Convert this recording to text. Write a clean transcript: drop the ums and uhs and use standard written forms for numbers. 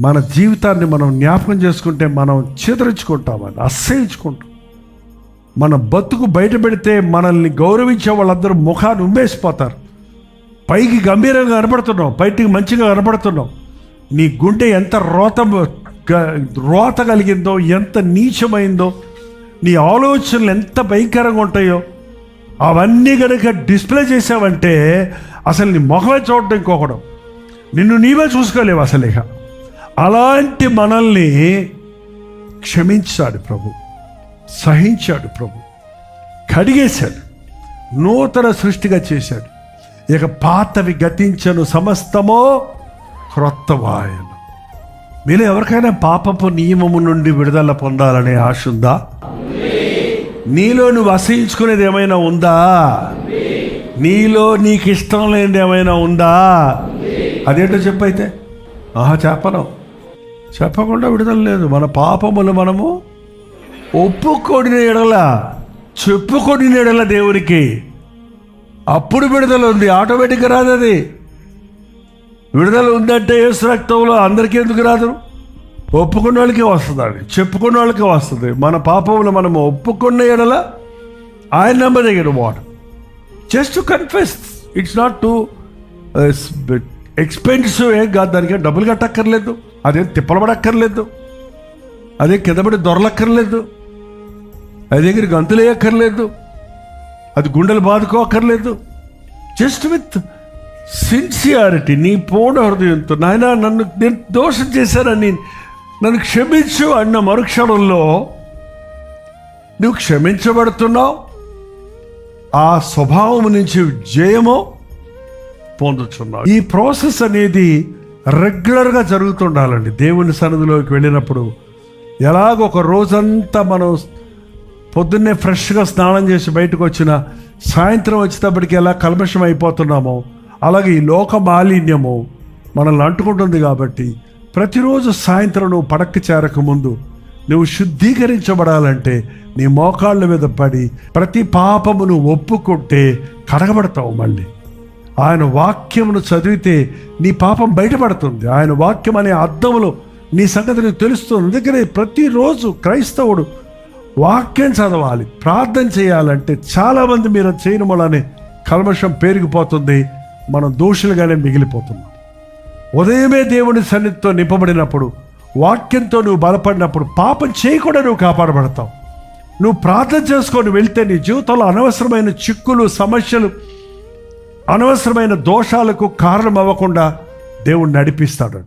మన జీవితాన్ని మనం జ్ఞాపకం చేసుకుంటే మనం చిదరించుకుంటామని అసహించుకుంటాం. మన బతుకు బయట పెడితే మనల్ని గౌరవించే వాళ్ళందరూ ముఖాన్ని ఉమ్మేసిపోతారు. పైకి గంభీరంగా కనపడుతున్నావు, బయటికి మంచిగా కనపడుతున్నావు. నీ గుండె ఎంత రోత కలిగిందో, ఎంత నీచమైందో, నీ ఆలోచనలు ఎంత భయంకరంగా ఉంటాయో అవన్నీ కనుక డిస్ప్లే చేసావంటే అసలు నీ ముఖమే చూడడం ఇంకొకడం, నిన్ను నీవే చూసుకోలేవు అసలు. ఇక అలాంటి మనల్ని క్షమించాడు ప్రభు, సహించాడు ప్రభు, కడిగేశాడు, నూతన సృష్టిగా చేశాడు. ఇక పాతవి గతించను, సమస్తమో క్రొత్తవాయను. మీలో ఎవరికైనా పాపపు నియమము నుండి విడుదల పొందాలనే ఆశ ఉందా? నీలో నువ్వు అసహించుకునేది ఏమైనా ఉందా? నీలో నీకు ఇష్టం లేనిది ఏమైనా ఉందా? అదేంటో చెప్పైతే. చెప్పకుండా విడుదల లేదు. మన పాపములు మనము ఒప్పుకొడిన ఎడల, చెప్పుకొడిన ఎడల దేవునికి అప్పుడు విడుదల ఉంది. ఆటోమేటిక్గా రాదు. అది విడుదల ఉందంటే యేసు రక్తంలో అందరికీ ఎందుకు రాదు? ఒప్పుకున్న వాళ్ళకి వస్తుంది, అది చెప్పుకున్న వాళ్ళకి వస్తుంది. మన పాపములు మనము ఒప్పుకున్న ఎడల ఆయన నమ్మదగిన వాడు. Just to confess, it's not to expensive ఏం కాదు. దానికి డబ్బులు కట్టక్కర్లేదు, అదేం తిప్పలబడక్కర్లేదు, అదే కిందపడి దొరలక్కర్లేదు, అది దగ్గర గంతులు వేయక్కర్లేదు, అది గుండెలు బాదుకోక్కర్లేదు. జస్ట్ విత్ సిన్సియారిటీ, నీ పూర్ణ హృదయంతో, నాయన నేను దోషం చేశానని నన్ను క్షమించు అన్న మరుక్షణంలో నువ్వు క్షమించబడుతున్నావు. ఆ స్వభావం నుంచి జయము పొందుతున్నావు. ఈ ప్రాసెస్ అనేది రెగ్యులర్గా జరుగుతుండాలండి. దేవుని సన్నిధిలోకి వెళ్ళినప్పుడు ఎలాగో ఒక రోజంతా మనం పొద్దున్నే ఫ్రెష్గా స్నానం చేసి బయటకు వచ్చిన సాయంత్రం వచ్చేటప్పటికి ఎలా కల్మషం అయిపోతున్నామో అలాగే ఈ లోక మాలిన్యము మనల్ని అంటుకుంటుంది. కాబట్టి ప్రతిరోజు సాయంత్రం నువ్వు పడక్కి చేరకముందు నువ్వు శుద్ధీకరించబడాలంటే నీ మోకాళ్ళ మీద పడి ప్రతి పాపమును ఒప్పుకుంటే కడగబడతావు. మళ్ళీ ఆయన వాక్యమును చదివితే నీ పాపం బయటపడుతుంది. ఆయన వాక్యం అనే అర్థములో నీ సంగతి నీకు తెలుస్తుంది. అందుకనే ప్రతిరోజు క్రైస్తవుడు వాక్యం చదవాలి, ప్రార్థన చేయాలంటే చాలామంది మీరు చేయడం వల్లనే కల్మషం పెరిగిపోతుంది, మనం దోషులుగానే మిగిలిపోతున్నాం. ఉదయమే దేవుని సన్నిధితో నింపబడినప్పుడు, వాక్యంతో నువ్వు బలపడినప్పుడు పాపం చేయకుండా నువ్వు కాపాడబడతావు. నువ్వు ప్రార్థన చేసుకొని వెళ్తే నీ జీవితంలో అనవసరమైన చిక్కులు, సమస్యలు, అనవసరమైన దోషాలకు కారణం అవ్వకుండా దేవుడు నడిపిస్తాడు.